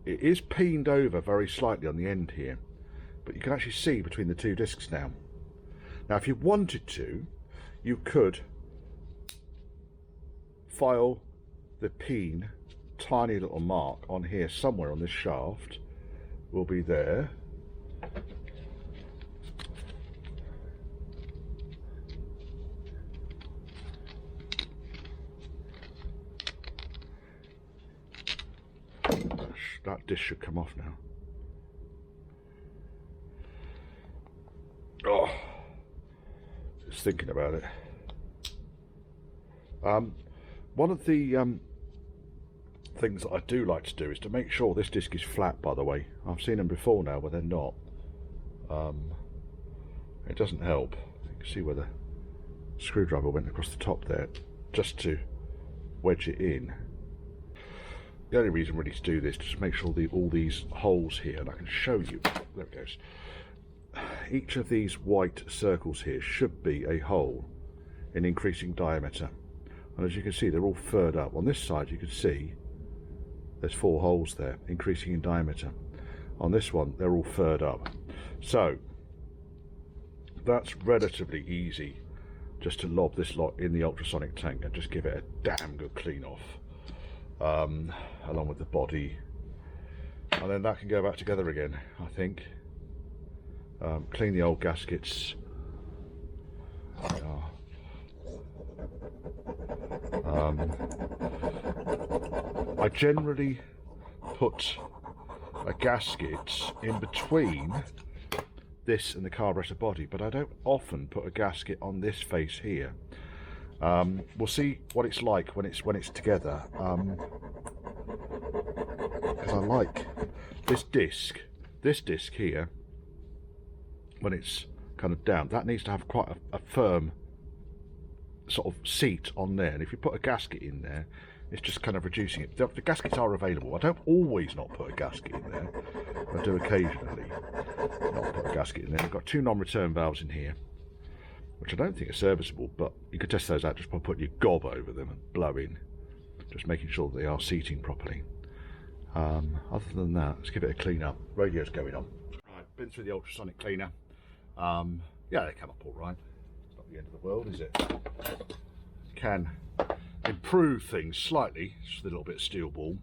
It is peened over very slightly on the end here, but you can actually see between the two discs now. Now if you wanted to, you could file the peen tiny little mark on here somewhere on this shaft. Will be there. That disc should come off now. Oh, just thinking about it. One of the things that I do like to do is to make sure this disc is flat, by the way. I've seen them before now where they're not. It doesn't help. You can see where the screwdriver went across the top there, just to wedge it in. The only reason really to do this is to make sure all these holes here, and I can show you, there it goes. Each of these white circles here should be a hole in increasing diameter. And as you can see, they're all furred up. On this side you can see there's 4 holes there, increasing in diameter. On this one, they're all furred up. So that's relatively easy, just to lob this lot in the ultrasonic tank and just give it a damn good clean off. Along with the body, and then that can go back together again, I think. Clean the old gaskets. I generally put a gasket in between this and the carburetor body, but I don't often put a gasket on this face here. We'll see what it's like when it's together. Because I like this disc here, when it's kind of down, that needs to have quite a firm sort of seat on there, and if you put a gasket in there, it's just kind of reducing it. The gaskets are available. I don't always not put a gasket in there. I do occasionally not put a gasket in there. I've got 2 non-return valves in here, which I don't think are serviceable, but you could test those out just by putting your gob over them and blowing, just making sure that they are seating properly. Other than that, let's give it a clean up. Radio's going on. Right, been through the ultrasonic cleaner. Yeah, they come up all right. It's not the end of the world, is it? Can improve things slightly, just a little bit of steel ball,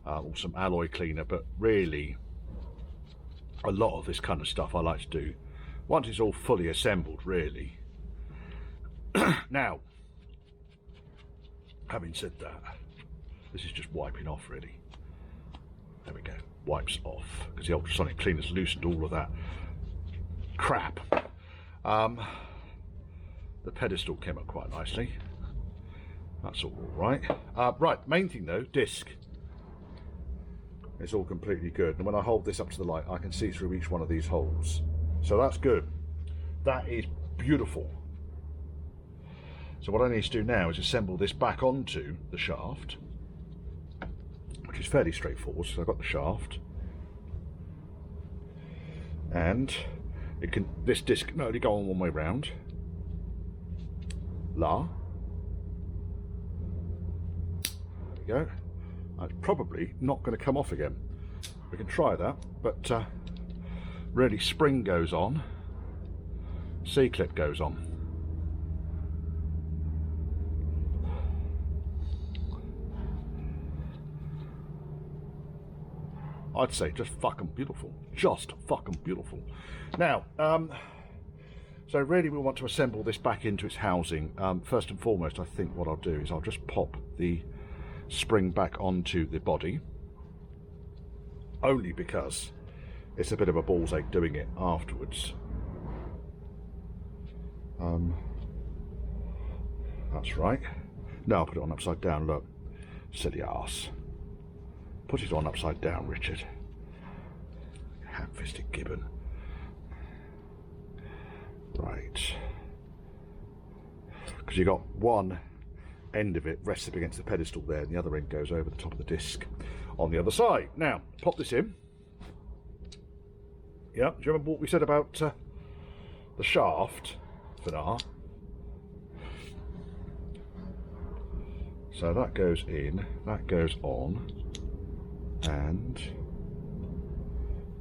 or some alloy cleaner, but really a lot of this kind of stuff I like to do once it's all fully assembled, really. Now, having said that, this is just wiping off, really. There we go, wipes off, because the ultrasonic cleaner's loosened all of that crap. The pedestal came up quite nicely. That's all right. Right, main thing though, disc. It's all completely good, and when I hold this up to the light, I can see through each one of these holes. So that's good. That is beautiful. So what I need to do now is assemble this back onto the shaft, which is fairly straightforward. So I've got the shaft, and this disc can only go on one way round. There we go. It's probably not going to come off again. We can try that, but really spring goes on, C-clip goes on. I'd say just fucking beautiful. Just fucking beautiful. Now, so really we want to assemble this back into its housing. First and foremost, I think what I'll do is I'll just pop the spring back onto the body, only because it's a bit of a ball's ache doing it afterwards. That's right. No, I'll put it on upside down. Look, silly ass. Put it on upside down, Richard. Ham-fisted gibbon. Right. Because you got one end of it rests up against the pedestal there, and the other end goes over the top of the disc on the other side. Now, pop this in. Yeah, do you remember what we said about the shaft for now? So that goes in, that goes on, and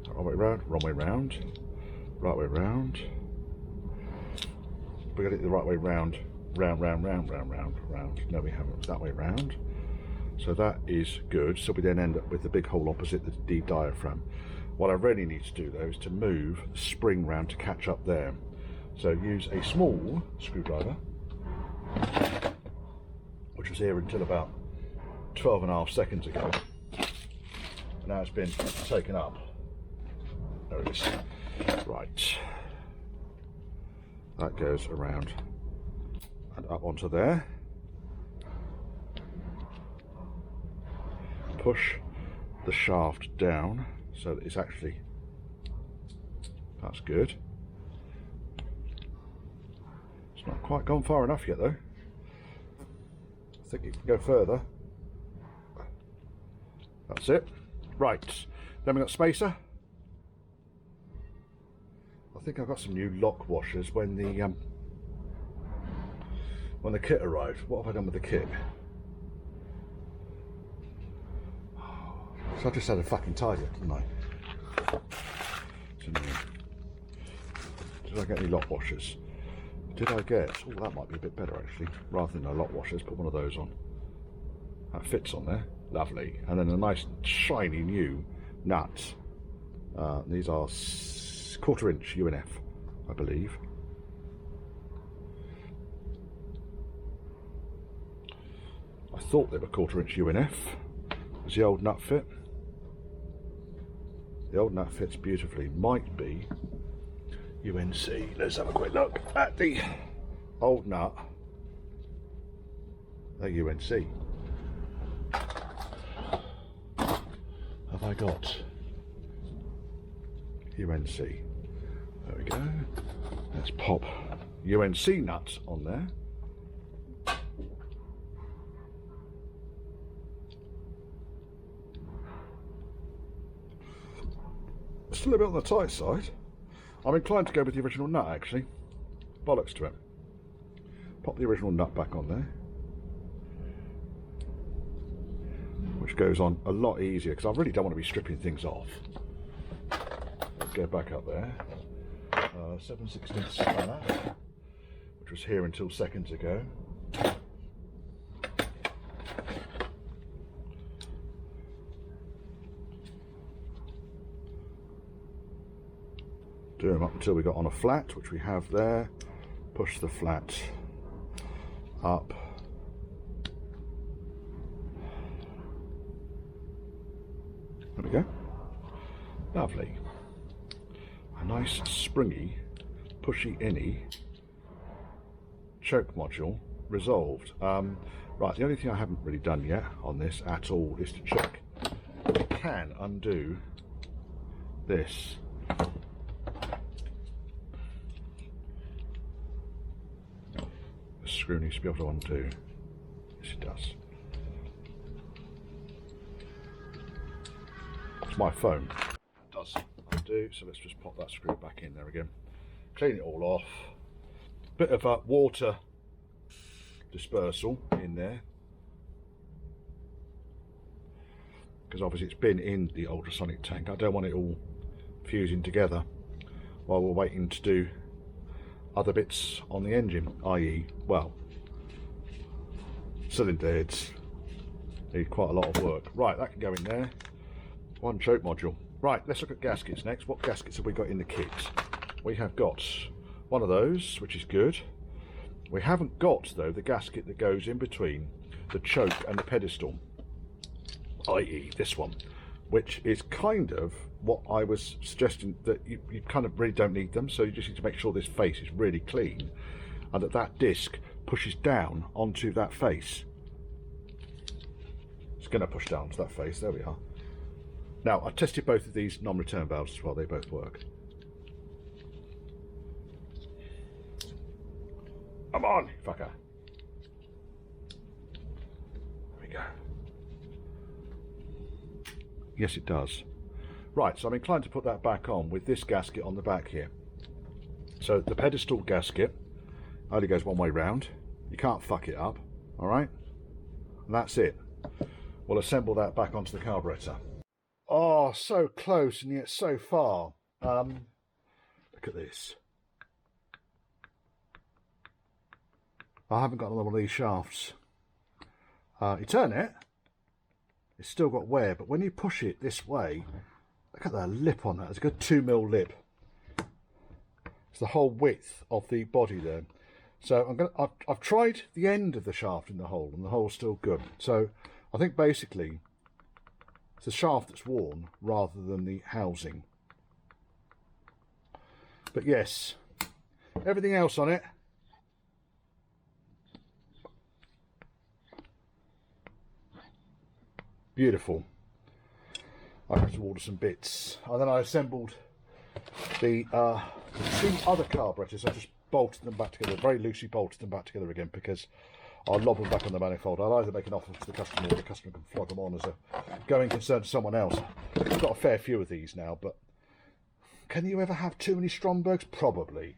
wrong way round, wrong way round, right way round. We got it the right way round, round. No, we haven't. That way round. So that is good. So we then end up with the big hole opposite the diaphragm. What I really need to do though is to move the spring round to catch up there. So use a small screwdriver, which was here until about 12.5 seconds ago. And now it's been taken up. There it is. Right. That goes around and up onto there. Push the shaft down so that it's actually, that's good. It's not quite gone far enough yet though. I think it can go further. That's it. Right, then we've got spacer. I think I've got some new lock washers when the kit arrived. What have I done with the kit? So I just had a fucking tidy up, didn't I? Did I get any lock washers? Did I get? Oh, that might be a bit better actually. Rather than a lock washers, put one of those on. That fits on there. Lovely. And then a nice shiny new nut. These are 1/4 inch UNF, I believe. I thought they were 1/4 inch UNF. Does the old nut fit? The old nut fits beautifully. Might be UNC. Let's have a quick look at the old nut. They're UNC. Have I got UNC? There we go. Let's pop UNC nuts on there. Still a bit on the tight side. I'm inclined to go with the original nut actually. Bollocks to it. Pop the original nut back on there, which goes on a lot easier because I really don't want to be stripping things off. Let's go back up there. 7/16 spanner, which was here until seconds ago. Do them up until we got on a flat, which we have there. Push the flat up. There we go. Lovely. A nice springy, pushy-inny choke module resolved. Right, the only thing I haven't really done yet on this at all is to check we can undo this. The screw needs to be able to undo. Yes, it does. It's my phone. It does undo, so let's just pop that screw back in there again. Clean it all off. Bit of a water dispersal in there, because obviously it's been in the ultrasonic tank. I don't want it all fusing together while we're waiting to do other bits on the engine, i.e., well, cylinder heads need quite a lot of work. Right, that can go in there. One choke module. Right, let's look at gaskets next. What gaskets have we got in the kit? We have got one of those, which is good. We haven't got, though, the gasket that goes in between the choke and the pedestal, i.e. this one, which is kind of what I was suggesting, that you kind of really don't need them, so you just need to make sure this face is really clean and that that disc pushes down onto that face. It's going to push down to that face, there we are. Now, I tested both of these non-return valves as well, they both work. Come on, fucker. There we go. Yes, it does. Right, so I'm inclined to put that back on with this gasket on the back here. So the pedestal gasket only goes one way round. You can't fuck it up, all right? and that's it. We'll assemble that back onto the carburetor. Oh, so close and yet so far. Look at this. I haven't got another one of these shafts. You turn it, it's still got wear, but when you push it this way, look at that lip on that. It's a good 2mm lip. It's the whole width of the body there. So I've tried the end of the shaft in the hole, and the hole's still good. So I think basically it's the shaft that's worn rather than the housing. But yes, everything else on it, beautiful. I had to order some bits, and then I assembled the 2 other carburetors. I just bolted them back together, very loosely bolted them back together again, because I'll lob them back on the manifold. I'll either make an offer to the customer, or the customer can flog them on as a going concern to someone else. I've got a fair few of these now, but can you ever have too many Strombergs? Probably.